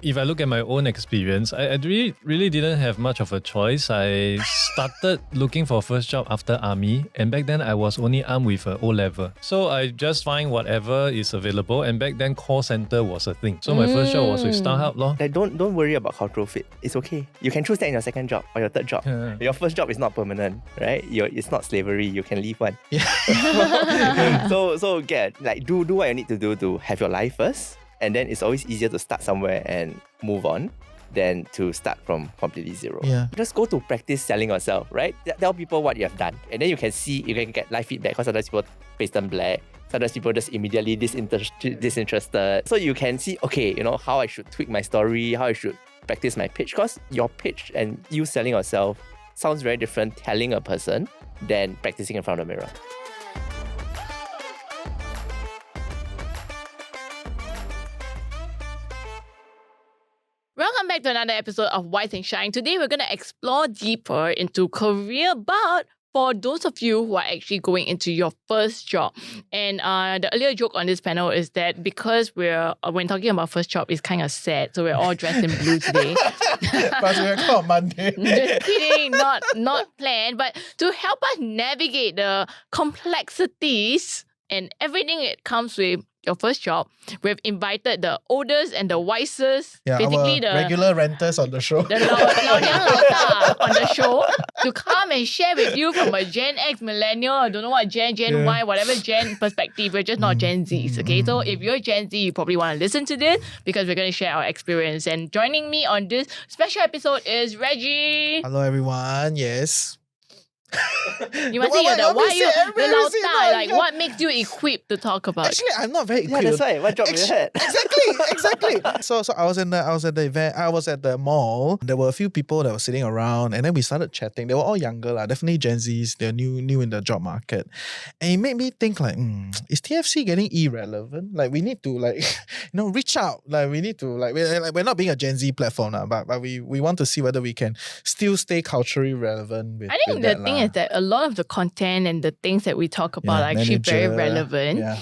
if I look at my own experience, I really didn't have much of a choice. I started looking for a first job after army, and back then I was only armed with O level. So I just find whatever is available, and back then call center was a thing. So my first job was with StarHub lor. Like don't worry about cultural fit. It's okay. You can choose that in your second job or your third job. Yeah. Your first job is not permanent, right? It's not slavery. You can leave one. Yeah. So get like do what you need to do to have your life first, and then it's always easier to start somewhere and move on than to start from completely zero. Yeah. Just go to practice selling yourself, right? Tell people what you have done, and then you can get live feedback, because sometimes people paste them black. Sometimes people just immediately disinterested. So you can see, okay, how I should tweak my story, how I should practice my pitch, because your pitch and you selling yourself sounds very different telling a person than practicing in front of the mirror. Welcome back to another episode of Wise and Shine. Today we're going to explore deeper into career, but for those of you who are actually going into your first job. And the earlier joke on this panel is that because when talking about first job, it's kind of sad, so we're all dressed in blue today. But we're called Monday. Just kidding, not planned, but to help us navigate the complexities and everything that comes with your first job, we've invited the oldest and the wisest, basically our the regular renters on the show. the lao ta on the show, to come and share with you from a Gen X, Millennial, I don't know what Gen Y, whatever Gen perspective. We're just not Gen Zs, okay? So if you're Gen Z, you probably want to listen to this because we're going to share our experience. And joining me on this special episode is Reggie. Hello everyone, yes. You must say the lao ta, like what makes you equipped to talk about? Actually, I'm not very equipped. Yeah, that's right. What job you had? Exactly. So I was at the event. I was at the mall. There were a few people that were sitting around, and then we started chatting. They were all younger, definitely Gen Zs. They're new in the job market, and it made me think like, is TFC getting irrelevant? Like we need to reach out. Like we need to we're not being a Gen Z platform now, but we want to see whether we can still stay culturally relevant. I think the thing is that a lot of the content and the things that we talk about are actually very relevant. Yeah.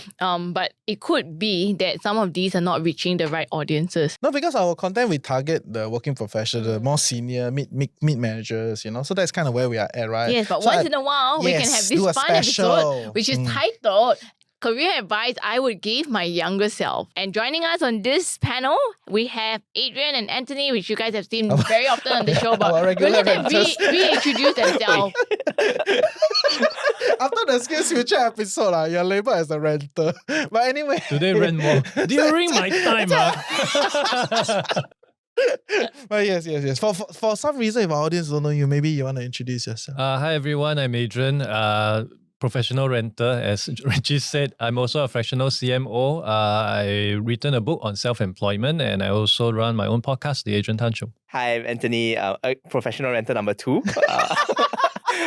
But it could be that some of these are not reaching the right audiences. No, because our content, we target the working professional, the more senior, mid managers, So that's kind of where we are at, right? Yes, but once in a while, we can have this fun episode, which is titled Career Advice I Would Give My Younger Self. And joining us on this panel, we have Adrian and Anthony, which you guys have seen very often on the show, but really they reintroduce themselves. After the Skills Future episode, you're labeled as a renter. But anyway. Today rent more. During my time. But yes. For some reason, if our audience don't know you, maybe you want to introduce yourself. Hi everyone, I'm Adrian. Professional renter, as Reggie said. I'm also a fractional CMO. I written a book on self-employment, and I also run my own podcast, The Adrian Tan Show. Hi, I'm Anthony, a professional renter number 2.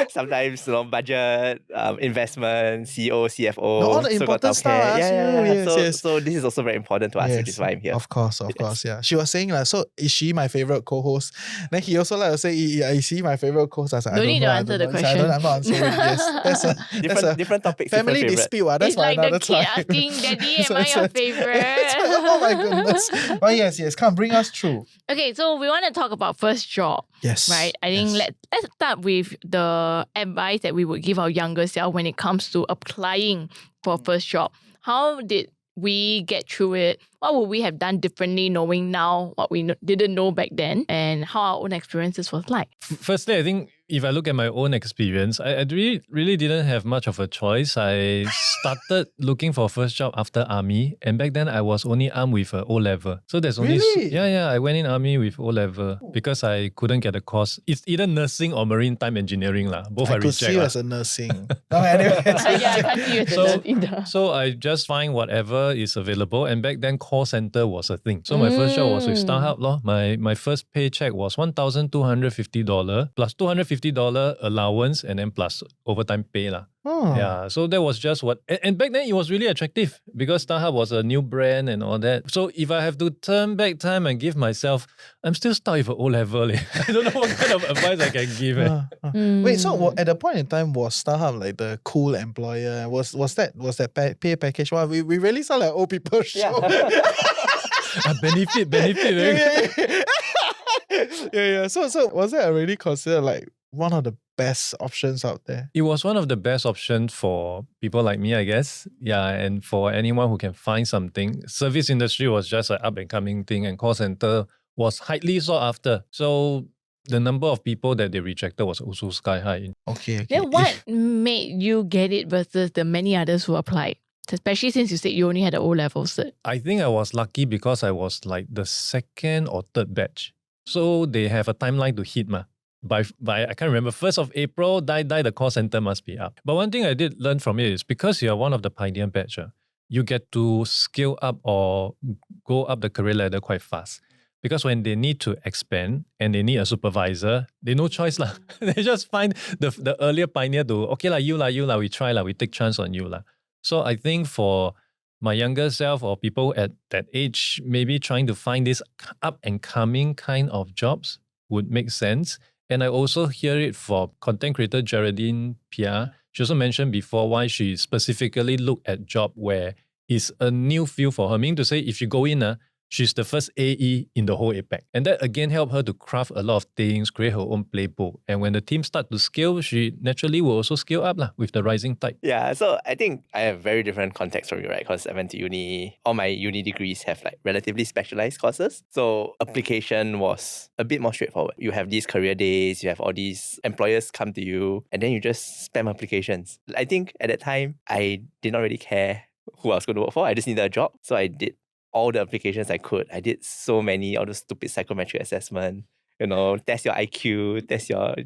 Sometimes Budget, investment, CEO, CFO. All the important stuff. Yes. So this is also very important to us, which is why I'm here. Of course, yeah. She was saying so is she my favorite co-host? Then he also like to say, is he my favorite co-host? I was like, don't need to answer the question. I'm not answering. Yes, that's a different topics. Family dispute. That's it's like the kid asking, Daddy, am I your favorite? Oh my goodness. But yes, come bring us through. Okay, so we want to talk about first job. Yes. Right? I think let's start with the advice that we would give our younger self when it comes to applying for first job. How did we get through it? What would we have done differently knowing now what we didn't know back then, and how our own experiences was like? Firstly, I think if I look at my own experience, I really didn't have much of a choice. I started looking for a first job after army, and back then I was only armed with O level. So there's only I went in army with O level because I couldn't get a course. It's either nursing or maritime engineering lah. Both I reject. I could see you as a nursing. No, anyway. I can't see you as a nurse either. So I just find whatever is available, and back then call center was a thing. So my first job was with StarHub lor. My first paycheck was $1,250 plus $250 allowance, and then plus overtime pay lah. Oh. Yeah, so that was just what, and back then it was really attractive because StarHub was a new brand and all that. So if I have to turn back time and give myself, I'm still stuck with an O level. I don't know what kind of advice I can give. Wait, so at the point in time, was StarHub like the cool employer? Was that pay package? Wow, we really sound like old people show. Yeah. benefit. Yeah. So was that already considered like one of the best options out there? It was one of the best options for people like me, I guess. Yeah, and for anyone who can find something. Service industry was just an up and coming thing, and call center was highly sought after. So the number of people that they rejected was also sky high. Okay. Then what made you get it versus the many others who applied? Especially since you said you only had an O-level cert. I think I was lucky because I was like the second or third batch. So they have a timeline to hit ma. By I can't remember, 1st of April, the call center must be up. But one thing I did learn from it is because you're one of the pioneer batch, you get to scale up or go up the career ladder quite fast. Because when they need to expand and they need a supervisor, they no choice lah. They just find the earlier pioneer to, okay lah, you lah, we try lah, we take chance on you lah. So I think for my younger self or people at that age, maybe trying to find this up and coming kind of jobs would make sense. And I also hear it for content creator Geraldine Pia. She also mentioned before why she specifically looked at job where it's a new field for her. Meaning to say, if she go in, she's the first AE in the whole APAC. And that again helped her to craft a lot of things, create her own playbook. And when the team start to scale, she naturally will also scale up with the rising tide. Yeah, so I think I have very different context from you, right? Because I went to uni. All my uni degrees have like relatively specialized courses. So application was a bit more straightforward. You have these career days, you have all these employers come to you, and then you just spam applications. I think at that time, I did not really care who I was going to work for. I just needed a job. So I did all the applications I could. I did so many, all the stupid psychometric assessment, test your IQ,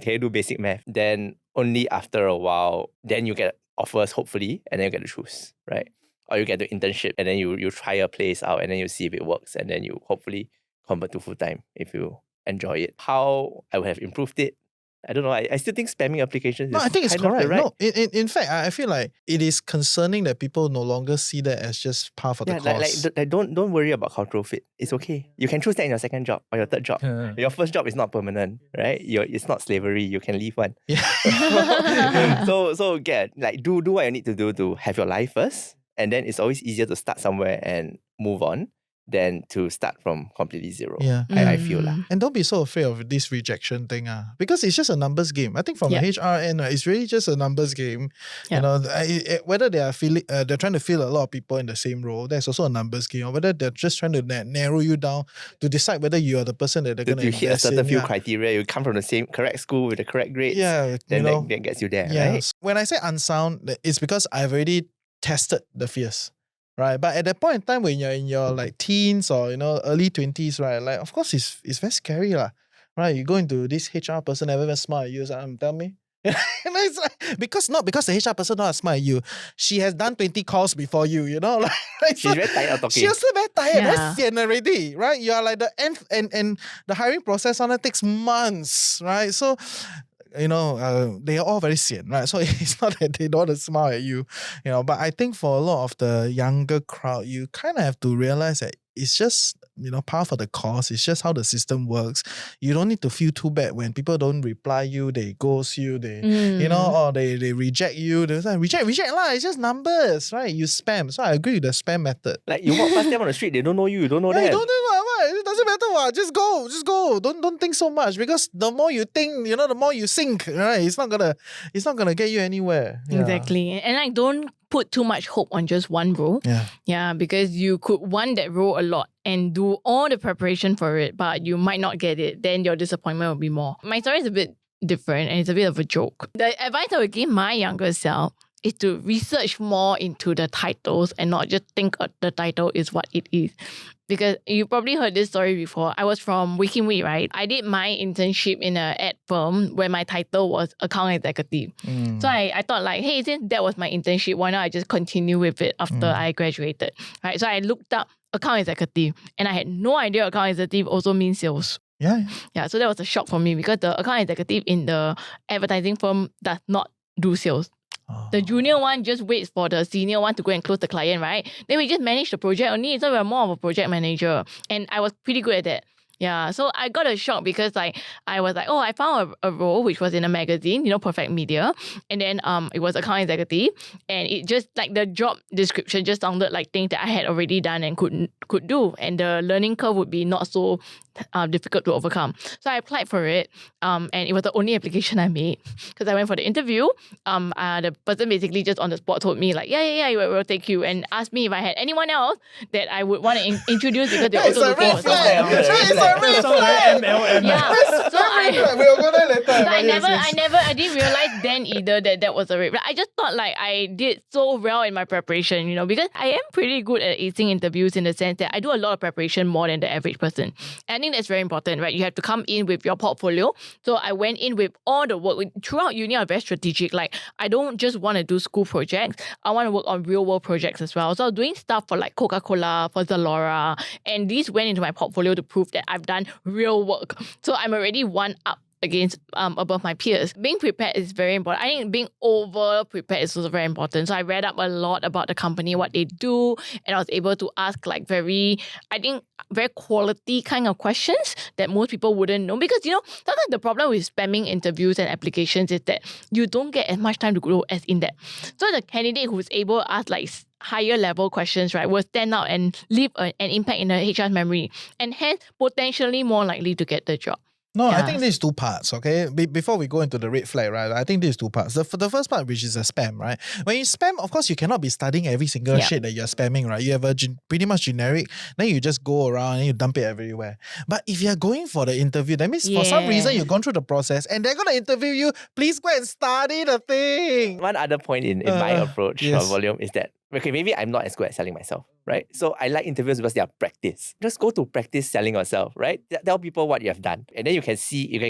can you do basic math? Then only after a while, then you get offers, hopefully, and then you get to choose, right? Or you get the internship, and then you try a place out, and then you see if it works, and then you hopefully convert to full-time if you enjoy it. How I would have improved it, I don't know. I still think spamming applications is I think it's kind of correct. the right. No, in fact, I feel like it is concerning that people no longer see that as just part of the course. Don't worry about cultural fit. It's okay. You can choose that in your second job or your third job. Your first job is not permanent, right? It's not slavery. You can leave one. Yeah. so do what you need to do to have your life first, and then it's always easier to start somewhere and move on than to start from completely zero. Yeah. I feel lah. And don't be so afraid of this rejection thing, because it's just a numbers game. I think from the HR end, it's really just a numbers game. Whether they are they're trying to fill a lot of people in the same role, that's also a numbers game. Or whether they're just trying to narrow you down to decide whether you are the person that they're going to invest in. You hit a certain few criteria, you come from the same correct school with the correct grades. Yeah, then that gets you there, right? When I say unsound, it's because I've already tested the fears. Right, but at that point in time when you're in your like teens or early 20s, right, like of course it's very scary lah. Right, you go into this HR person never even smile at you, so tell me. And it's like, because the HR person not smile at you, she has done 20 calls before you, like she's very tired of talking. She's also very tired, very sian already, right? You are like the end, and the hiring process on it takes months, right? So they are all very sian, right? So it's not that they don't want to smile at you, but I think for a lot of the younger crowd, you kind of have to realize that it's just, part of the course. It's just how the system works. You don't need to feel too bad when people don't reply you, they ghost you, they, or they reject you. They say, reject lah. It's just numbers, right? You spam. So I agree with the spam method. Like you walk past them on the street, they don't know you, you don't know them. You don't know what? It doesn't matter what. Just go. Don't think so much, because the more you think, the more you sink, right? It's not gonna get you anywhere. Yeah. Exactly. And don't put too much hope on just one role. Yeah, because you could want that role a lot and do all the preparation for it, but you might not get it. Then your disappointment will be more. My story is a bit different and it's a bit of a joke. The advice I would give my younger self is to research more into the titles and not just think the title is what it is. Because you probably heard this story before. I was from Wikimwi, right? I did my internship in an ad firm where my title was account executive. So I thought like, hey, since that was my internship, why not I just continue with it after I graduated, right? So I looked up account executive and I had no idea account executive also means sales. Yeah, so that was a shock for me because the account executive in the advertising firm does not do sales. The junior one just waits for the senior one to go and close the client, right? Then we just manage the project only, so we're more of a project manager. And I was pretty good at that. Yeah, so I got a shock because like I was like, oh, I found a role which was in a magazine, Perfect Media, and then it was account executive, and it just like the job description just sounded like things that I had already done and could do, and the learning curve would be not so difficult to overcome. So I applied for it, and it was the only application I made because I went for the interview. The person basically just on the spot told me like, yeah, we'll take you, and asked me if I had anyone else that I would want to introduce because they're also looking for someone else. Yeah, so We'll go there later. so I didn't realize then either that was a rape. Like, I just thought like I did so well in my preparation, because I am pretty good at acing interviews in the sense that I do a lot of preparation more than the average person. And I think that's very important, right? You have to come in with your portfolio. So I went in with all the work. Throughout uni, I'm very strategic. Like I don't just want to do school projects. I want to work on real world projects as well. So I was doing stuff for like Coca-Cola, for Zalora, and these went into my portfolio to prove that I've done real work. So I'm already one up against above my peers. Being prepared is very important. I think being over prepared is also very important. So I read up a lot about the company, what they do, and I was able to ask like very quality kind of questions that most people wouldn't know. Because sometimes the problem with spamming interviews and applications is that you don't get as much time to go as in depth. So the candidate who's able to ask like higher level questions, right, will stand out and leave an impact in the HR's memory, and hence potentially more likely to get the job. No, I think there's two parts, okay? Before we go into the red flag, right? I think there's two parts. The first part, which is a spam, right? When you spam, of course, you cannot be studying every single shit that you're spamming, right? You have a pretty much generic, then you just go around and you dump it everywhere. But if you're going for the interview, that means for some reason you've gone through the process and they're going to interview you, please go and study the thing. One other point in my approach or volume is that, okay, maybe I'm not as good at selling myself, right? So I like interviews because they are practice. Just go to practice selling yourself, right? Tell people what you have done. And then you can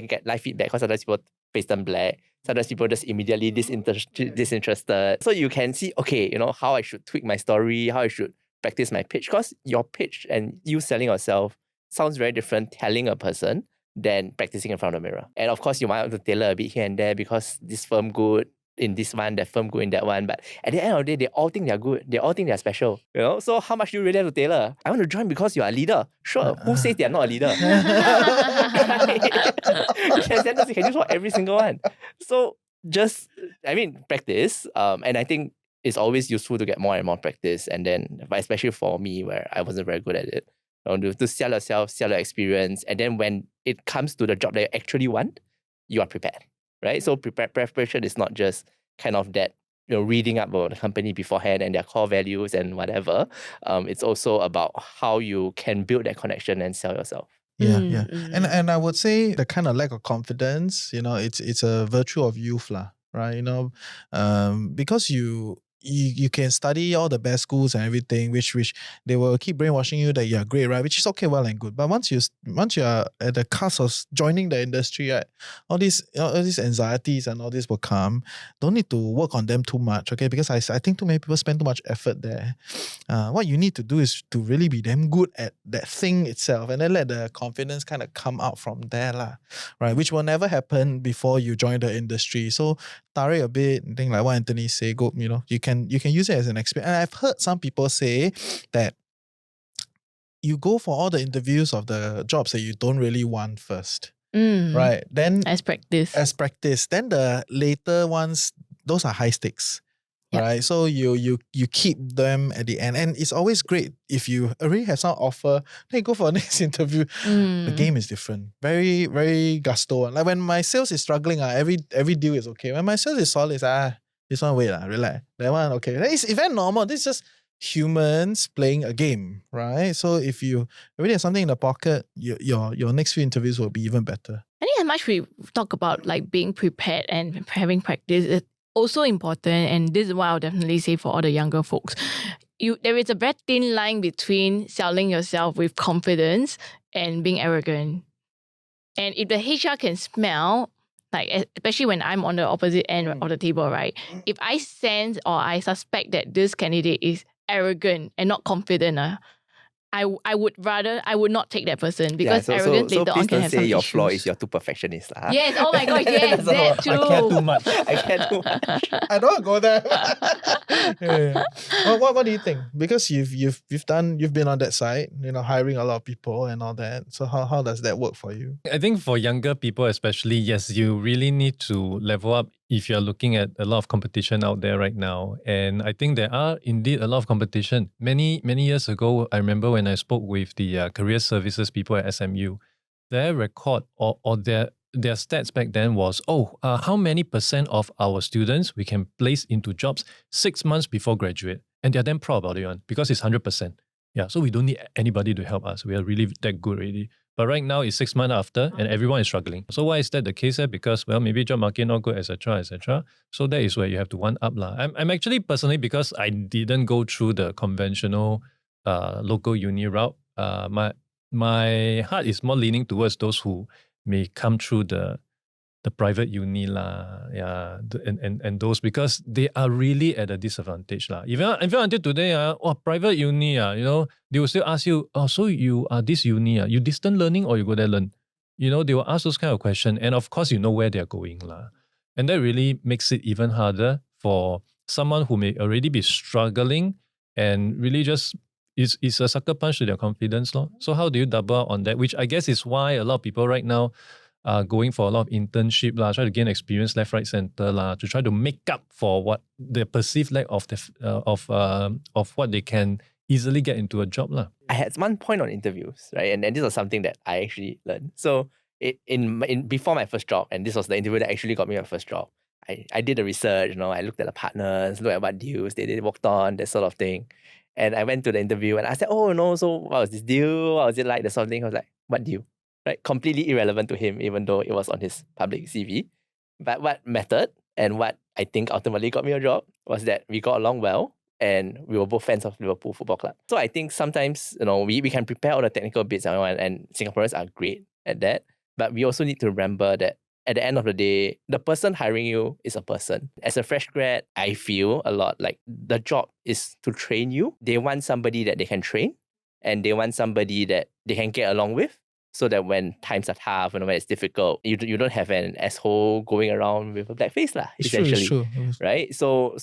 get live feedback because sometimes people face them black. Sometimes people just immediately disinterested. So you can see, okay, how I should tweak my story, how I should practice my pitch. Because your pitch and you selling yourself sounds very different telling a person than practicing in front of the mirror. And of course, you might have to tailor a bit here and there because this firm good in this one, that firm good in that one. But at the end of the day, they all think they're good. They all think they're special. So how much do you really have to tailor? I want to join because you're a leader. Sure. Who says they're not a leader? You can use for every single one. So just, practice. And I think it's always useful to get more and more practice. And then, but especially for me, where I wasn't very good at it, to sell yourself, sell your experience. And then when it comes to the job that you actually want, you are prepared. Right? So preparation is not just kind of that, reading up about the company beforehand and their core values and whatever. It's also about how you can build that connection and sell yourself. Yeah. And I would say the kind of lack of confidence, it's a virtue of youth, right? Because you can study all the best schools and everything, which they will keep brainwashing you that you're great, right? Which is okay, well and good. But once you're at the cusp of joining the industry, right, all these anxieties and all this will come. Don't need to work on them too much, okay? Because I think too many people spend too much effort there. What you need to do is to really be damn good at that thing itself, and then let the confidence kind of come out from there, right? Which will never happen before you join the industry. So tarik a bit, think like what Anthony say, go, you can use it as an experience. And I've heard some people say that you go for all the interviews of the jobs that you don't really want first. Right? Then as practice. Then the later ones, those are high stakes. Right? So you keep them at the end. And it's always great if you already have some offer, then you go for the next interview. The game is different. Very, very gusto. Like when my sales is struggling, every deal is okay. When my sales is solid, this one wait, relax. That one, okay. It's very normal. This is just humans playing a game, right? So if you already have something in the pocket, your next few interviews will be even better. I think as much we talk about like being prepared and having practice, it's also important, and this is what I'll definitely say for all the younger folks. There is a very thin line between selling yourself with confidence and being arrogant. And if the HR can smell, like especially when I'm on the opposite end of the table, right? If I sense or I suspect that this candidate is arrogant and not confident, I would not take that person because so arrogance please later on can don't have say some your issues. flaw is you're too perfectionist. Lah. Yes, oh my gosh, yes, That's all. that too. I care too much. I care too much. I don't go there. Yeah. What do you think? Because you've been on that side, hiring a lot of people and all that. So how does that work for you? I think for younger people especially, yes, you really need to level up if you're looking at a lot of competition out there right now. And I think there are indeed a lot of competition. Many years ago, I remember when I spoke with the career services people at SMU, their record or their stats back then was, how many % of our students we can place into jobs 6 months before graduate. And they're then proud about it, because it's 100%. Yeah, so we don't need anybody to help us. We are really that good already. But right now it's 6 months after and everyone is struggling. So why is that the case? Because, maybe job market not good, etc., etc. So that is where you have to one up. I'm actually personally, because I didn't go through the conventional local uni route, my heart is more leaning towards those who may come through the private uni and those, because they are really at a disadvantage Even until today private uni they will still ask you, so you are this uni you distant learning or you go there learn, they will ask those kind of questions, and of course where they are going and that really makes it even harder for someone who may already be struggling and really just is a sucker punch to their confidence So how do you double on that? Which I guess is why a lot of people right now going for a lot of internship try to gain experience left, right, center to try to make up for what the perceived lack of of what they can easily get into a job I had one point on interviews, right? And this was something that I actually learned. So in before my first job, and this was the interview that actually got me my first job, I did the research, I looked at the partners, looked at what deals they worked on, that sort of thing. And I went to the interview and I said, so what was this deal? What was it like? That sort of thing. I was like, what deal? Right? Completely irrelevant to him, even though it was on his public CV. But what mattered and what I think ultimately got me a job was that we got along well and we were both fans of Liverpool Football Club. So I think sometimes, we can prepare all the technical bits and Singaporeans are great at that. But we also need to remember that at the end of the day, the person hiring you is a person. As a fresh grad, I feel a lot like the job is to train you. They want somebody that they can train and they want somebody that they can get along with, so that when times are tough and when it's difficult, you don't have an asshole going around with a black face essentially. It's true. Right? So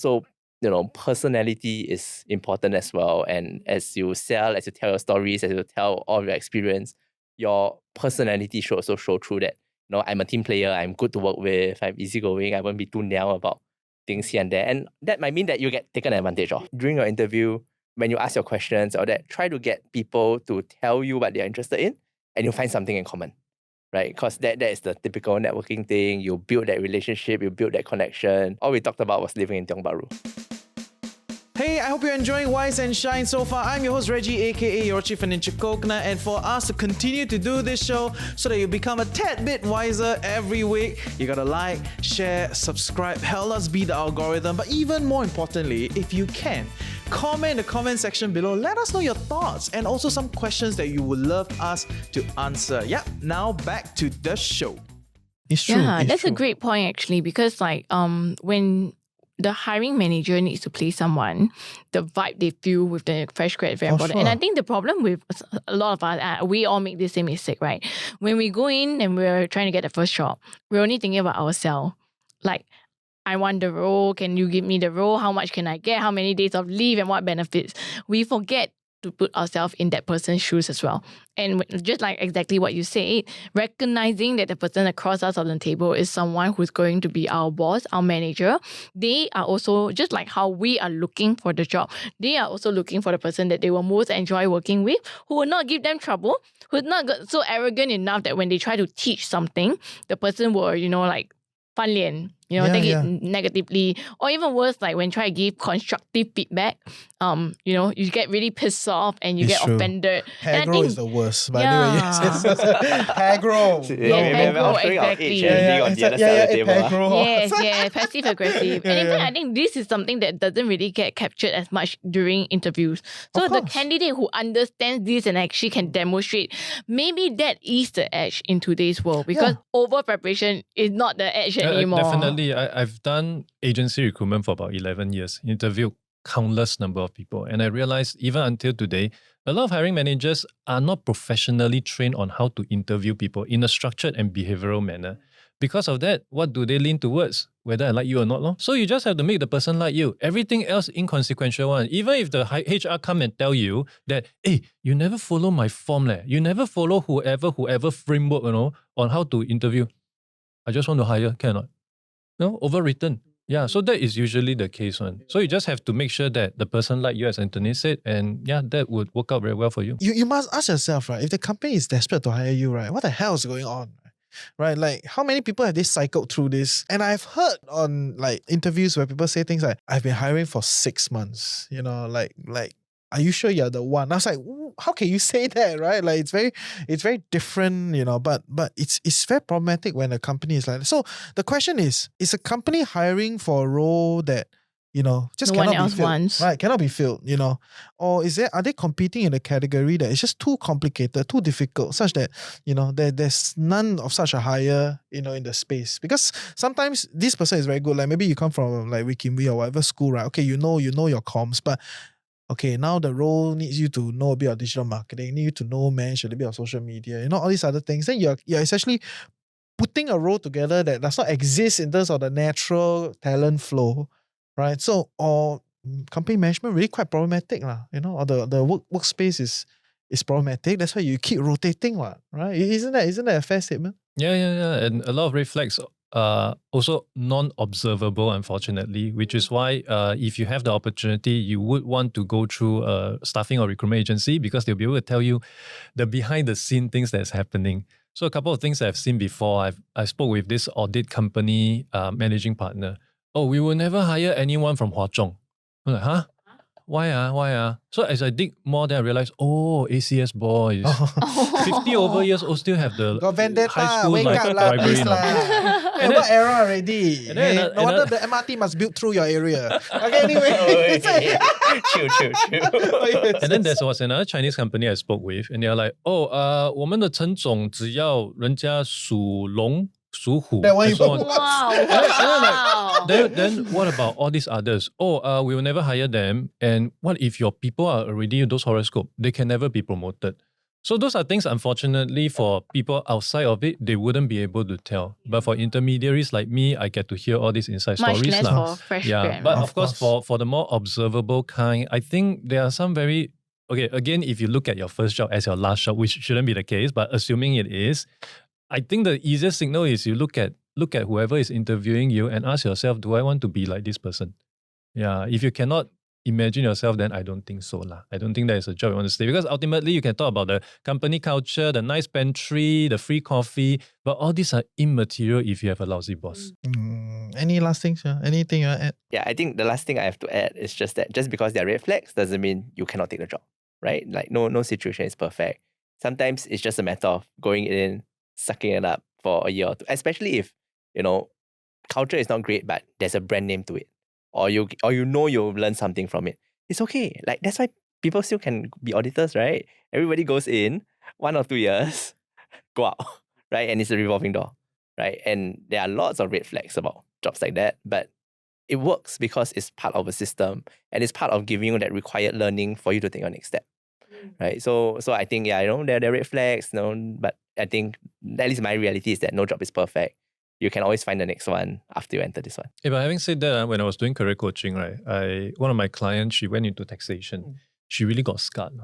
personality is important as well. And as you sell, as you tell your stories, as you tell all your experience, your personality should also show through that. I'm a team player, I'm good to work with, I'm easygoing, I won't be too nail about things here and there. And that might mean that you get taken advantage of. During your interview, when you ask your questions or that, try to get people to tell you what they're interested in and you'll find something in common, right? Because that is the typical networking thing. You build that relationship, you build that connection. All we talked about was living in Tiong Bahru. Hey, I hope you're enjoying Wise and Shine so far. I'm your host Reggie, aka your chief financial coconut, and for us to continue to do this show so that you become a tad bit wiser every week, you gotta like, share, subscribe, help us beat the algorithm. But even more importantly, if you can, comment in the comment section below. Let us know your thoughts and also some questions that you would love us to answer. Yep, now back to the show. It's true. Yeah, that's a great point actually, because when the hiring manager needs to place someone, the vibe they feel with the fresh grad is very important. Sure. And I think the problem with a lot of us, we all make the same mistake, right? When we go in and we're trying to get the first job, we're only thinking about ourselves. Like, I want the role, can you give me the role? How much can I get? How many days of leave and what benefits? We forget to put ourselves in that person's shoes as well. And just like exactly what you said, recognizing that the person across us on the table is someone who's going to be our boss, our manager, they are also, just like how we are looking for the job, they are also looking for the person that they will most enjoy working with, who will not give them trouble, who's not so arrogant enough that when they try to teach something, the person will, fan lian, take it negatively, or even worse, like when try to give constructive feedback, you get really pissed off and you get offended. Hair grow is the worst. But anyway, yes. Hair grow. Hair grow, exactly. Yes, passive aggressive. And in fact, I think this is something that doesn't really get captured as much during interviews. So the candidate who understands this and actually can demonstrate, maybe that is the edge in today's world, because over preparation is not the edge anymore. Definitely. I've done agency recruitment for about 11 years. Interviewed countless number of people. And I realized even until today, a lot of hiring managers are not professionally trained on how to interview people in a structured and behavioral manner. Because of that, what do they lean towards? Whether I like you or not. Lor. So you just have to make the person like you. Everything else inconsequential one. Even if the HR come and tell you that, hey, you never follow my form. You never follow whoever framework, on how to interview. I just want to hire, can or not? No, overwritten. Yeah, so that is usually the case one. So you just have to make sure that the person like you, as Anthony said, and yeah, that would work out very well for you. You must ask yourself, right? If the company is desperate to hire you, right? What the hell is going on? Right? Like, how many people have they cycled through this? And I've heard on like interviews where people say things like, I've been hiring for 6 months, like, are you sure you're the one? I was like, how can you say that, right? Like, it's very different, but it's very problematic when a company is like that. So the question is a company hiring for a role that, just no one cannot else be filled, wants. right? Cannot be filled, or are they competing in a category that is just too complicated, too difficult, such that, there's none of such a hire, in the space? Because sometimes this person is very good. Like maybe you come from like Wikimbi or whatever school, right? Okay, you know your comms, but okay, now the role needs you to know a bit of digital marketing, need you to manage a little bit of social media, all these other things. Then you're essentially putting a role together that does not exist in terms of the natural talent flow, right? So, or company management really quite problematic, or the workspace is problematic. That's why you keep rotating, right? Isn't that a fair statement? Yeah. And a lot of red flags are also non-observable, unfortunately, which is why if you have the opportunity, you would want to go through a staffing or recruitment agency because they'll be able to tell you the behind-the-scene things that's happening. So a couple of things I've seen before, I spoke with this audit company managing partner. Oh, we will never hire anyone from Hwa Chong. I'm like, huh? Why? So as I dig more, then I realized, ACS boys, 50 over years old still have the Got vendetta, high school wake up lah, library. please lah. Hey, what era already? No wonder the MRT must build through your area. Okay, anyway. Chill. And then there was another Chinese company I spoke with, and they're like, 我们的陈总只要人家属龙属虎 That one and so on. Wow. Then what about all these others? We will never hire them. And what if your people are already those horoscope? They can never be promoted. So those are things, unfortunately, for people outside of it, they wouldn't be able to tell. But for intermediaries like me, I get to hear all these inside Much stories. less for fresh grad. But Of of course, for the more observable kind, I think there are some very... Okay, again, if you look at your first job as your last job, which shouldn't be the case, but assuming it is, I think the easiest signal is you look at whoever is interviewing you and ask yourself, do I want to be like this person? Yeah, if you cannot imagine yourself, then I don't think so lah. I don't think that is a job you want to stay, because ultimately you can talk about the company culture, the nice pantry, the free coffee, but all these are immaterial if you have a lousy boss. Any last things? Anything you want to add? Yeah, I think the last thing I have to add is just that just because they're red flags doesn't mean you cannot take the job, right? Like no situation is perfect. Sometimes it's just a matter of going in, sucking it up for a year or two, especially if, culture is not great, but there's a brand name to it. Or you'll learn something from it. It's okay. Like, that's why people still can be auditors, right? Everybody goes in 1 or 2 years, go out, right? And it's a revolving door, right? And there are lots of red flags about jobs like that, but it works because it's part of a system and it's part of giving you that required learning for you to take your next step, right? So I think, there are red flags, but I think at least my reality is that no job is perfect. You can always find the next one after you enter this one. But having said that, when I was doing career coaching, right, one of my clients, she went into taxation. She really got scarred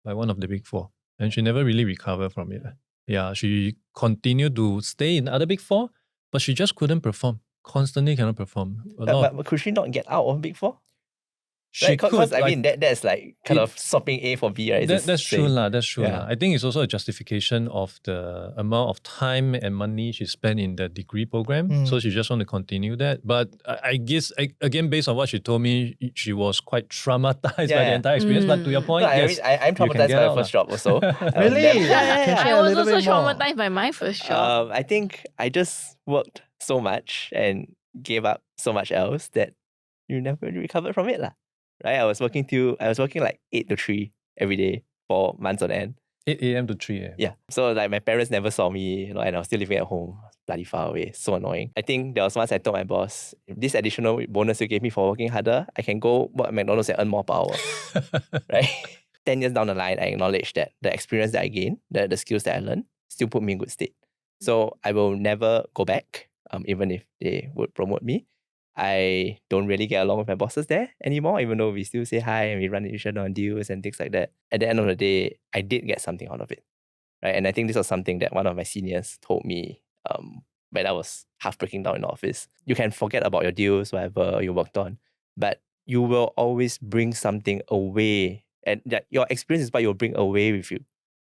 by one of the big four, and she never really recovered from it. Yeah, she continued to stay in other big four, but she just couldn't perform. Constantly cannot perform. But could she not get out of big four? She could. Because I mean, that's like kind of swapping A for B, right? That's true lah. That's true Yeah. lah. I think it's also a justification of the amount of time and money she spent in the degree program. So she just want to continue that. But I guess, again, based on what she told me, she was quite traumatized by the entire experience. But to your point, No, yes, I'm traumatized by my first job also. Really? Yeah. Can share I a was little also bit more? traumatized by my first job. I think I just worked so much and gave up so much else that you never really recovered from it lah. Right? I was working like 8 to 3 every day for months on end. 8 a.m. to 3 a.m. Yeah. So like my parents never saw me, and I was still living at home, bloody far away. So annoying. I think there was once I told my boss, if this additional bonus you gave me for working harder, I can go work at McDonald's and earn more per hour. Right? 10 years down the line, I acknowledge that the experience that I gained, the skills that I learned, still put me in good state. So I will never go back, even if they would promote me. I don't really get along with my bosses there anymore, even though we still say hi and we run into each other on deals and things like that. At the end of the day, I did get something out of it. Right? And I think this was something that one of my seniors told me when I was half breaking down in the office. You can forget about your deals, whatever you worked on, but you will always bring something away. And that your experience is what you'll bring away with you.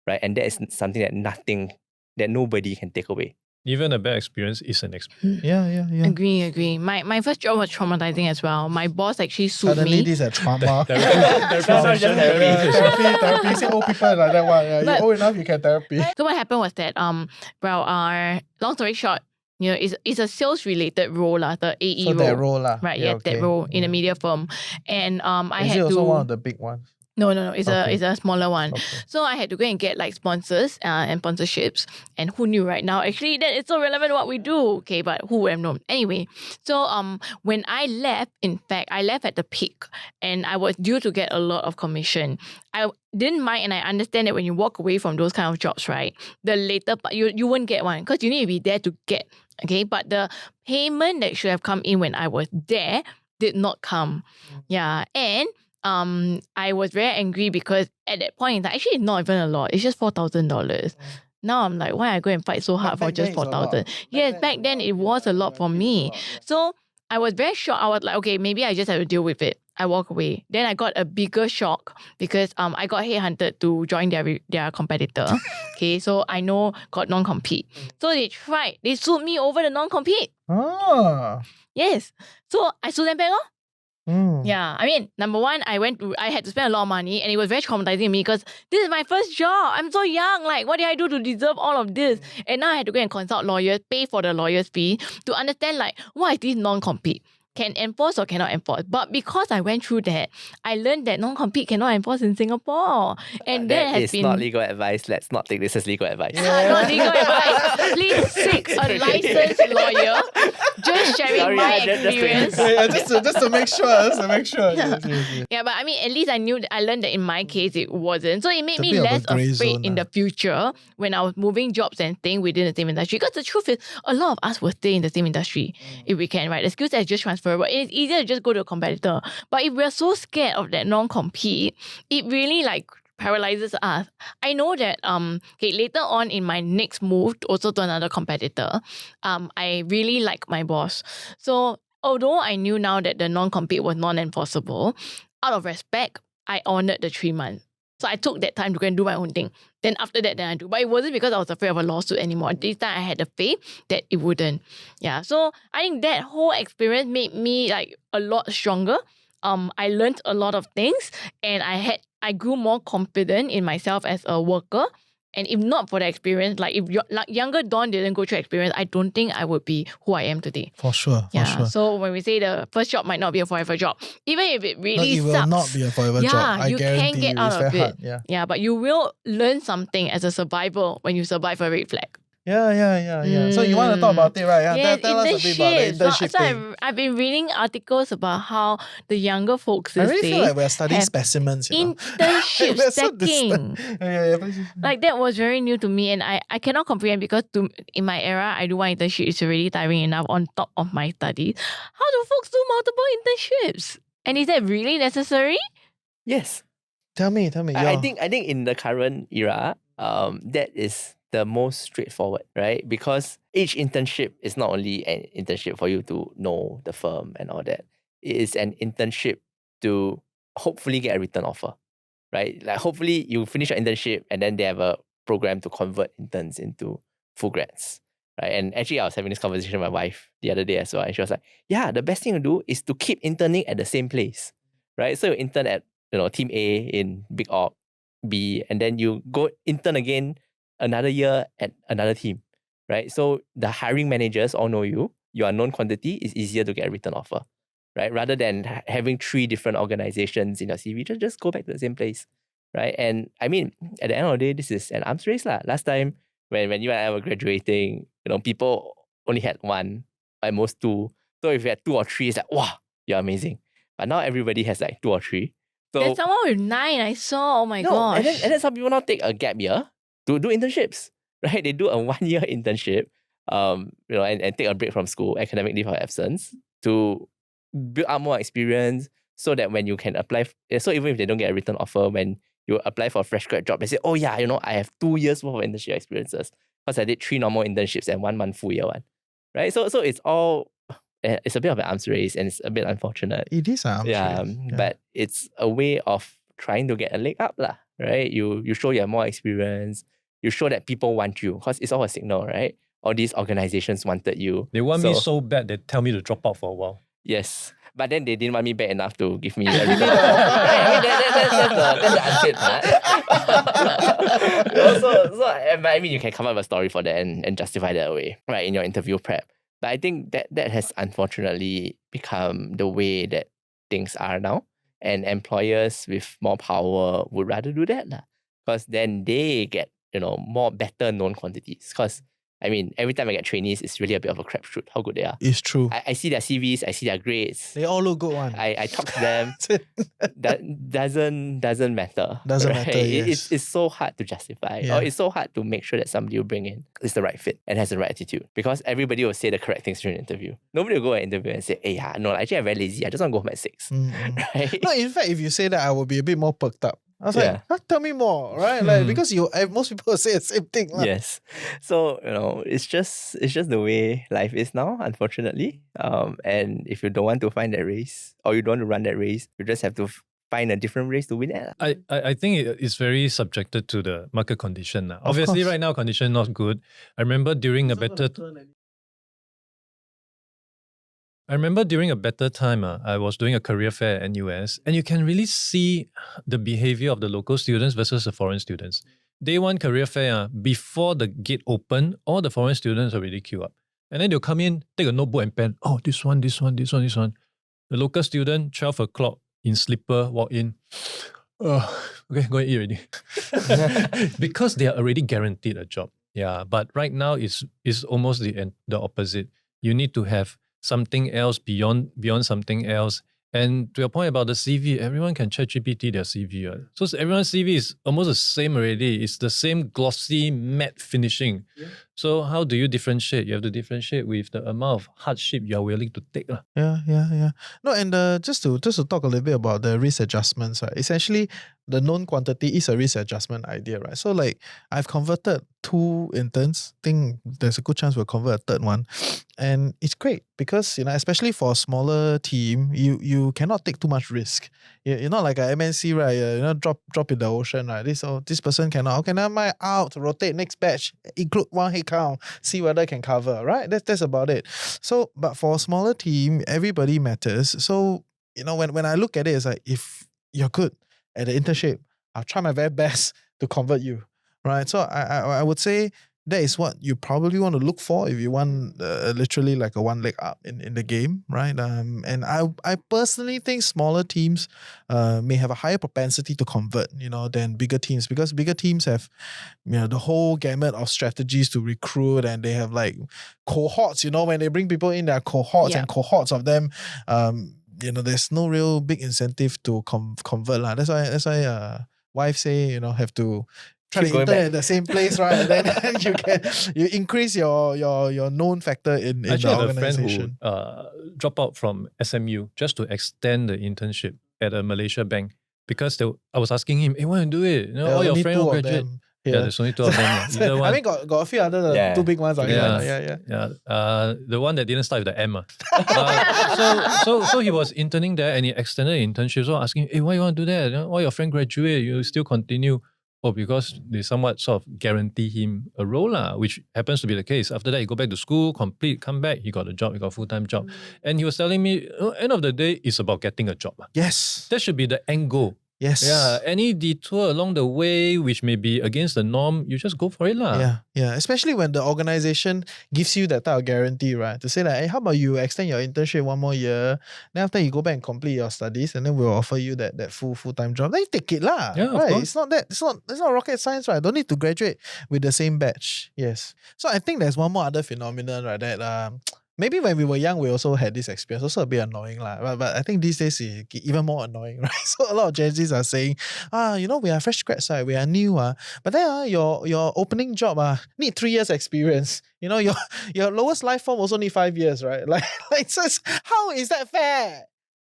Right? And that is something that nobody can take away. Even a bad experience is an experience. Yeah. Agree. My first job was traumatizing as well. My boss actually sued Suddenly me. this is a trauma. Therapy session. Therapy. See old people like that one. Yeah, But- you're old enough, you can therapy. So what happened was that long story short, it's a sales related role the AE So role. that role lah. Right, Yeah, that role in a media firm. And I Is had it also to one of the big ones? No, it's Okay. a smaller one. Okay. So I had to go and get like sponsors and sponsorships. And who knew right now? Actually, that it's so relevant to what we do. Okay, but who would have known? Anyway, so when I left, in fact, I left at the peak and I was due to get a lot of commission. I didn't mind, and I understand that when you walk away from those kind of jobs, right, the later part, you won't get one because you need to be there to get. Okay, but the payment that should have come in when I was there did not come. Yeah, and I was very angry because at that point in time, actually it's not even a lot. It's just $4,000. Now I'm like, why I go and fight so hard for Back just then it's a lot. 4,000? Yes, back then it was a lot for me. So I was very shocked. I was like, okay, maybe I just have to deal with it. I walk away. Then I got a bigger shock because I got headhunted to join their competitor. Okay, so I know got non-compete. So they sued me over the non-compete. Ah. Yes. So I sued them back. Mm. Yeah, I mean, number one, I had to spend a lot of money and it was very traumatizing me because this is my first job. I'm so young. Like, what did I do to deserve all of this? And now I had to go and consult lawyers, pay for the lawyer's fee to understand like, what is this non-compete? Can enforce or cannot enforce. But because I went through that, I learned that non-compete cannot enforce in Singapore. And that has is been... not legal advice. Let's not take this as legal advice. Not legal advice. Please seek a licensed lawyer. Just sharing Sorry, my just to- experience. Yeah, just to make sure. Yes. Yeah, but I mean, at least I learned that in my case it wasn't. So it made It's a me bit of a less grey afraid zone in lah. the future when I was moving jobs and staying within the same industry. Because the truth is, a lot of us will stay in the same industry if we can, right? The skill set is just transferable. It's easier to just go to a competitor. But if we're so scared of that non-compete, it really like paralyzes us. I know that later on in my next move also to another competitor, I really like my boss. So although I knew now that the non-compete was non-enforceable, out of respect, I honored the 3 months. So I took that time to go and do my own thing. Then after that, then I do. But it wasn't because I was afraid of a lawsuit anymore. This time I had the faith that it wouldn't. Yeah. So I think that whole experience made me like a lot stronger. I learned a lot of things and I grew more confident in myself as a worker. And if not for the experience, like if younger Dawn didn't go through experience, I don't think I would be who I am today. For sure. Yeah. So when we say the first job might not be a forever job, even if it No, really it will sucks, not be a forever job. I you guarantee can get you. out It's of very it. hard. Yeah. Yeah, but you will learn something as a survivor when you survive a red flag. Yeah. So you want to talk about it, right? Yeah, Yes, tell us a bit about the internship So thing. I've been reading articles about how the younger folks I these really feel days like we're studying have specimens, you know. internship We're so stacking. Yeah, please. Like that was very new to me and I cannot comprehend because in my era, I do one internship. It's already tiring enough on top of my studies. How do folks do multiple internships? And is that really necessary? Yes. Tell me. I think in the current era, that is the most straightforward, right? Because each internship is not only an internship for you to know the firm and all that. It is an internship to hopefully get a return offer, right? Like hopefully you finish your internship and then they have a program to convert interns into full grads, right? And actually I was having this conversation with my wife the other day as well. And she was like, yeah, the best thing to do is to keep interning at the same place, right? So you intern at, team A in big org B, and then you go intern again another year at another team, right? So the hiring managers all know you. You are known quantity. It's easier to get a return offer, right? Rather than having 3 different organizations in your CV, just go back to the same place, right? And I mean, at the end of the day, this is an arms race lah. Last time when you and I were graduating, people only had one, at most two. So if you had two or three, it's like, wow, you're amazing. But now everybody has like two or three. So There's someone with 9 I saw. Oh my no, gosh. and then some people now take a gap year to do internships, right? They do a 1-year internship, and take a break from school, academic leave of absence, to build up more experience so that when you can apply, so even if they don't get a written offer, when you apply for a fresh grad job, they say, oh yeah, I have 2 years worth of internship experiences because I did 3 normal internships and 1 month full year one, right? So it's all, it's a bit of an arms race and it's a bit unfortunate. It is an arms race. Yeah, but it's a way of trying to get a leg up lah, right? You show you have more experience, you show that people want you, because it's all a signal, right? All these organizations wanted you. They want me so bad, they tell me to drop out for a while. Yes. But then they didn't want me bad enough to give me a return offer. Right? That's the unsaid part. I mean, you can come up with a story for that and justify that away, right, in your interview prep. But I think that has unfortunately become the way that things are now. And employers with more power would rather do that. Because then they get, more better known quantities. Because I mean, every time I get trainees, it's really a bit of a crapshoot how good they are. It's true. I see their CVs, I see their grades. They all look good one. I talk to them. That doesn't matter. Doesn't right? matter, yes. It's so hard to justify. Yeah. Or it's so hard to make sure that somebody you bring in is the right fit and has the right attitude. Because everybody will say the correct things during an interview. Nobody will go and interview and say, hey, no, actually I'm very lazy. I just want to go home at 6. Right? No, in fact, if you say that, I will be a bit more perked up. I was like, tell me more, right? Like, because most people say the same thing. Yes. So, it's just the way life is now, unfortunately. And if you don't want to find that race or you don't want to run that race, you just have to find a different race to win it. I think it's very subjected to the market condition. Obviously, right now, condition not good. I remember during a better time, I was doing a career fair at NUS, and you can really see the behavior of the local students versus the foreign students. Day one career fair, before the gate open, all the foreign students already queue up. And then they'll come in, take a notebook and pen. Oh, this one. The local student, 12 o'clock, in slipper, walk in. Okay, go and eat already. Because they are already guaranteed a job. Yeah, but right now it's almost the opposite. You need to have something else beyond something else. And to your point about the CV, everyone can ChatGPT their CV. Right? So everyone's CV is almost the same already. It's the same glossy, matte finishing. Yeah. So how do you differentiate? You have to differentiate with the amount of hardship you are willing to take. Yeah. No, and just to talk a little bit about the risk adjustments, right? Essentially, the known quantity is a risk adjustment idea, right? So like, I've converted 2 interns. think there's a good chance we'll convert a third one. And it's great because, especially for a smaller team, you cannot take too much risk. You're not like a MNC, right? Drop in the ocean, right? This person cannot. Okay, now am I out? Rotate next batch. Include 1 headcount. See whether I can cover, right? That's about it. So, but for a smaller team, everybody matters. So, when I look at it, it's like, if you're good at the internship, I'll try my very best to convert you, right? So I would say that is what you probably want to look for if you want literally like a 1 leg up in the game, right? And I personally think smaller teams may have a higher propensity to convert, than bigger teams, because bigger teams have, the whole gamut of strategies to recruit, and they have like cohorts, when they bring people in, there are cohorts and cohorts of them. There's no real big incentive to convert. That's why wives say, have to try to intern at the same place, right? And then you increase your known factor in the organization. I have a friend who dropped out from SMU just to extend the internship at a Malaysia bank, because I was asking him, hey, why don't you do it? All your friends will graduate. Yeah, there's only 2 of them. Either one. I mean, got a few other 2 big ones. The one that didn't start with the M. So he was interning there and he extended the internship. So asking, hey, why you want to do that? Why your friend graduate? You still continue? Oh, because they somewhat sort of guarantee him a role, which happens to be the case. After that, he go back to school, come back, he got a job, he got a full-time job. And he was telling me, end of the day, it's about getting a job. Yes. That should be the end goal. Yes. Yeah, any detour along the way which may be against the norm, you just go for it lah. Yeah. Especially when the organization gives you that type of guarantee, right? To say like, hey, how about you extend your internship one more year? Then after you go back and complete your studies, and then we'll offer you that full-time job. Then you take it lah. Yeah, of right. course. It's not rocket science, right? Don't need to graduate with the same batch. Yes. So I think there's one more other phenomenon, right? That maybe when we were young, we also had this experience. Also a bit annoying lah. But I think these days it's even more annoying, right? So a lot of Gen Zs are saying, we are fresh grads, right? We are new, but then your opening job need 3 years experience. Your lowest life form also need 5 years, right? Like so how is that fair?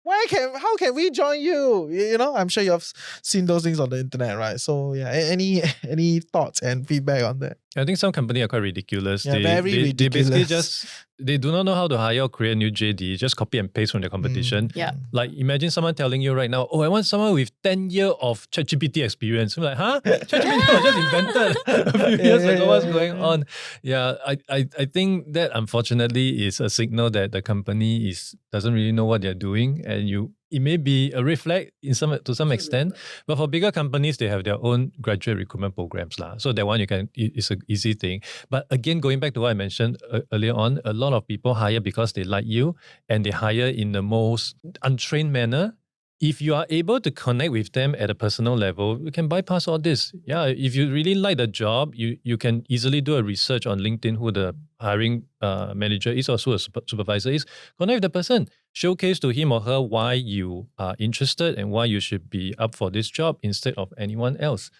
How can we join you? I'm sure you've seen those things on the internet, right? So yeah, any thoughts and feedback on that? I think some companies are quite ridiculous. Yeah, very ridiculous. They basically they do not know how to hire or create new JD, just copy and paste from the competition. Yeah. Like imagine someone telling you right now, I want someone with 10 years of ChatGPT experience. I'm like, huh? ChatGPT was just invented a few years ago. What's going on? Yeah, I think that unfortunately is a signal that the company doesn't really know what they're doing, and it may be a red flag to some extent, but for bigger companies, they have their own graduate recruitment programs lah. So that one it's an easy thing. But again, going back to what I mentioned earlier on, a lot of people hire because they like you, and they hire in the most untrained manner. If you are able to connect with them at a personal level, you can bypass all this. Yeah, if you really like the job, you can easily do a research on LinkedIn who the hiring manager is or who a supervisor is. Connect with the person. Showcase to him or her why you are interested and why you should be up for this job instead of anyone else.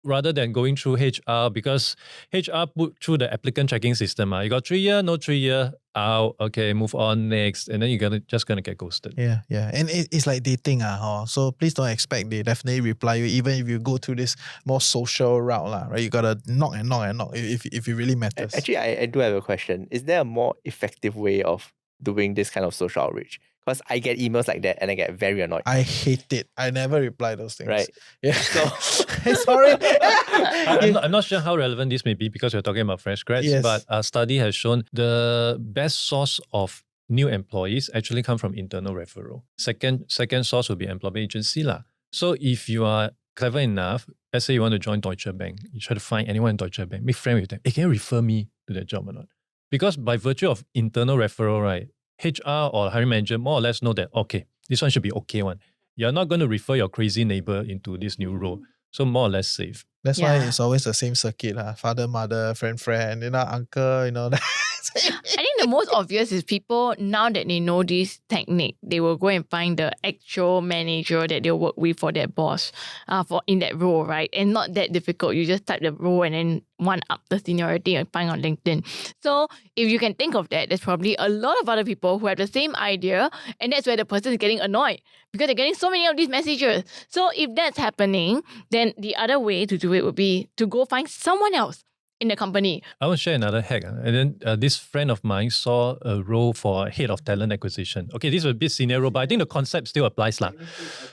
Rather than going through HR, because HR put through the applicant tracking system. You got 3 year, no 3 year, out, okay, move on next. And then you're just gonna get ghosted. Yeah. And it's like dating. So please don't expect they definitely reply you, even if you go through this more social route, right? You gotta knock and knock if it really matters. Actually, I do have a question. Is there a more effective way of doing this kind of social outreach? Because I get emails like that and I get very annoyed. I hate it. I never reply those things. Right. Yeah. So Sorry. I'm not sure how relevant this may be because we're talking about fresh grads, Yes. but a study has shown the best source of new employees actually come from internal referral. Second source will be employment agency lah. So if you are clever enough, let's say you want to join Deutsche Bank, you try to find anyone in Deutsche Bank, make friends with them. Hey, can you refer me to that job or not? Because by virtue of internal referral, right, HR or hiring manager more or less know that, okay, this one should be okay one. You're not going to refer your crazy neighbor into this new role. So more or less safe. That's why it's always the same circuit. Father, mother, friend, uncle, that. I think the most obvious is people, now that they know this technique, they will go and find the actual manager that they'll work with for their boss for in that role, right? And not that difficult. You just type the role and then one up the seniority and find on LinkedIn. So if you can think of that, there's probably a lot of other people who have the same idea, and that's where the person is getting annoyed because they're getting so many of these messages. So if that's happening, then the other way to do it would be to go find someone else in the company. I will share another hack. And then this friend of mine saw a role for head of talent acquisition. Okay, this is a bit senior role, but I think the concept still applies lah.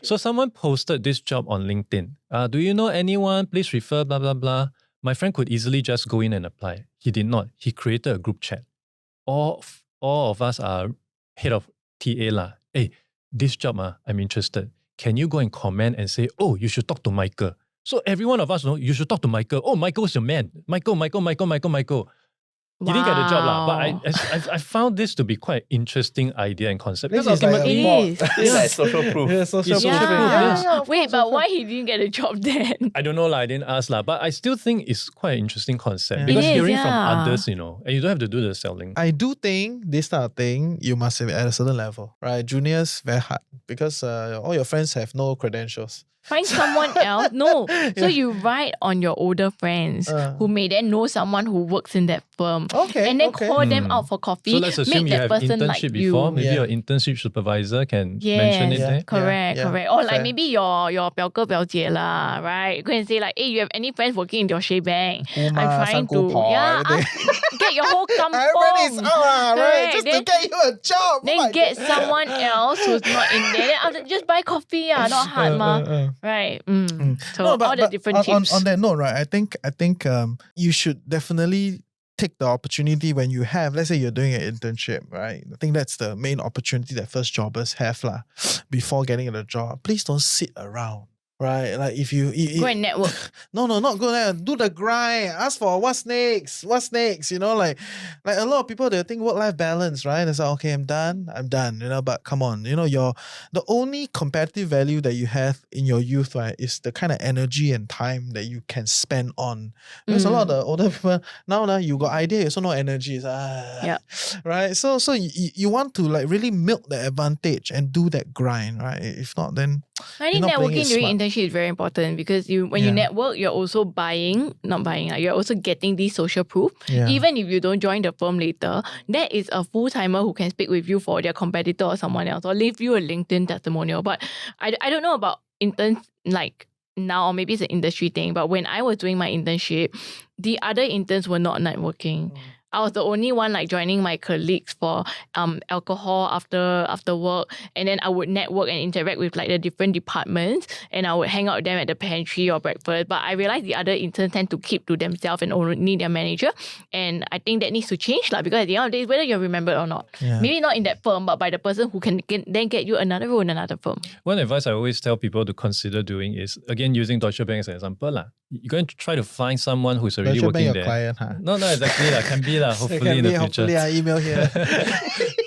So someone posted this job on LinkedIn. Do you know anyone? Please refer, blah, blah, blah. My friend could easily just go in and apply. He did not. He created a group chat. All of us are head of TA lah. Hey, this job, I'm interested. Can you go and comment and say, oh, you should talk to Michael? So every one of us know you should talk to Michael. Oh, Michael's your man. Michael. He didn't get the job lah. But I found this to be quite interesting idea and concept. Because ultimately, it's like social proof. Yeah, social proof. Yeah. Wait, but why he didn't get a job then? I don't know lah. I didn't ask lah. But I still think it's quite an interesting concept. Yeah. Because It is, hearing from yeah. others, and you don't have to do the selling. I do think this type of thing, you must have at a certain level, right? Juniors, very hard because all your friends have no credentials. Find someone else. No. So you write on your older friends who may then know someone who works in that firm. Okay. And then call them out for coffee. So let's assume make you that have person internship like before. you. Maybe Yeah. your internship supervisor can Yes, mention it there. correct. Or like Fair. maybe your 表哥表姐 lah, right? Go and say like, hey, you have any friends working in your shea bank? I'm trying to get your whole kampong. Everybody's out, right? Correct. Just Then- to get you a job. Then get someone else who's not in there. Then after, just buy coffee, not hard ma. Right. So No, but all the different on tips. that note, right? I think you should definitely take the opportunity when you have, let's say you're doing an internship, right? I think that's the main opportunity that first jobbers have lah, before getting a job. Please don't sit around. Right, like if you Go and network. no, not go there. Do the grind. Ask for what's next. You know, like a lot of people they think work-life balance, right? It's like, okay, I'm done. You know, but come on, you know, the only competitive value that you have in your youth, right, is the kind of energy and time that you can spend on. Because a lot of the older people now, you got idea, you also no energy. Right. So you want to like really milk the advantage and do that grind, right? If not, then I think networking during internship is very important because when you network, you're also you're also getting this social proof. Yeah. Even if you don't join the firm later, that is a full-timer who can speak with you for their competitor or someone else or leave you a LinkedIn testimonial. But I don't know about interns like now, or maybe it's an industry thing, but when I was doing my internship, the other interns were not networking. I was the only one like joining my colleagues for alcohol after work, and then I would network and interact with like the different departments, and I would hang out with them at the pantry or breakfast. But I realized the other interns tend to keep to themselves and only their manager, and I think that needs to change because at the end of the day, whether you're remembered or not, maybe not in that firm, but by the person who can then get you another role in another firm. One advice I always tell people to consider doing is, again, using Deutsche Bank as an example. You're going to try to find someone who's already Deutsche working Bank there. Client, huh? No, exactly. Can be hopefully in the future. Hopefully, I email here.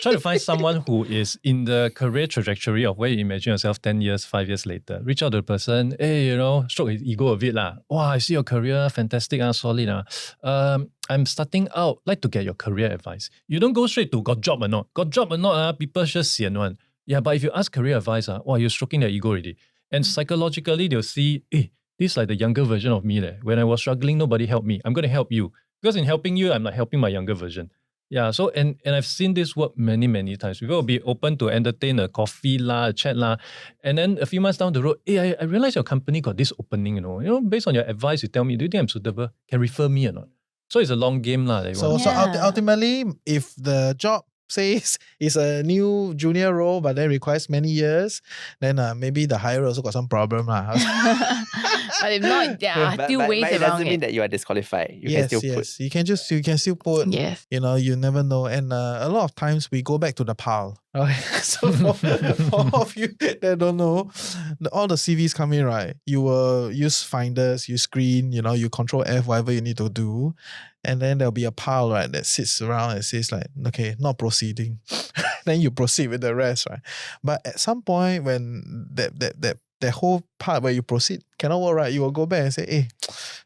Try to find someone who is in the career trajectory of where you imagine yourself 10 years, 5 years later. Reach out to the person. Hey, stroke his ego a bit. Wow, I see your career. Fantastic. Solid. I'm starting out. Like to get your career advice. You don't go straight to got job or not. Got job or not, people just sian one. Yeah, but if you ask career advice, wow, you're stroking their ego already. And psychologically, they'll see, hey, this is like the younger version of me. When I was struggling, nobody helped me. I'm going to help you. Because in helping you, I'm like helping my younger version. Yeah, so and I've seen this work many, many times. People will be open to entertain a coffee a chat and then a few months down the road, hey, I realize your company got this opening, based on your advice, you tell me, do you think I'm suitable? Can refer me or not? So it's a long game. So ultimately, if the job says it's a new junior role but then requires many years, then maybe the hirer also got some problem. But if not, there are still ways around it. It doesn't mean that you are disqualified. You can still put. You can still put. Yes. You never know. And a lot of times we go back to the pile. Okay. So for all of you that don't know, all the CVs come in, right? You will use finders, you screen, you control F, whatever you need to do. And then there'll be a pile, right, that sits around and says like, okay, not proceeding. Then you proceed with the rest, right? But at some point when that whole part where you proceed cannot work, right, you will go back and say, hey,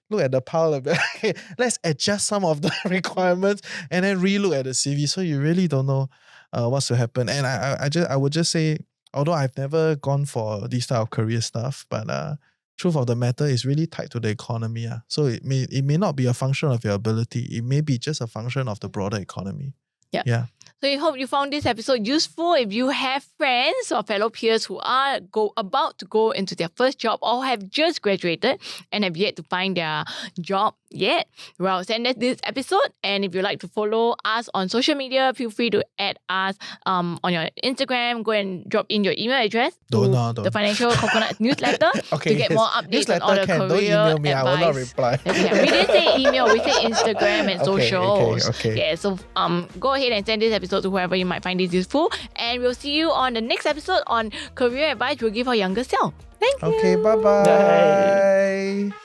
look at the pile of that. Let's adjust some of the requirements and then re-look at the CV. So you really don't know what's to happen. And I would just say, although I've never gone for this type of career stuff, but truth of the matter is really tied to the economy. So it may not be a function of your ability. It may be just a function of the broader economy. Yeah. So I hope you found this episode useful. If you have friends or fellow peers who are about to go into their first job or have just graduated and have yet to find their job yet, well, send us this episode. And if you'd like to follow us on social media, feel free to add us on your Instagram. Go and drop in your email address to the Financial Coconut newsletter to get more updates on all the career don't email me, advice. I will not reply. We didn't say email, we said Instagram and socials. Okay. Yeah, so go ahead and send this episode to whoever you might find this useful. And we'll see you on the next episode on career advice we'll give our younger self. Thank you. Okay, bye-bye. Bye.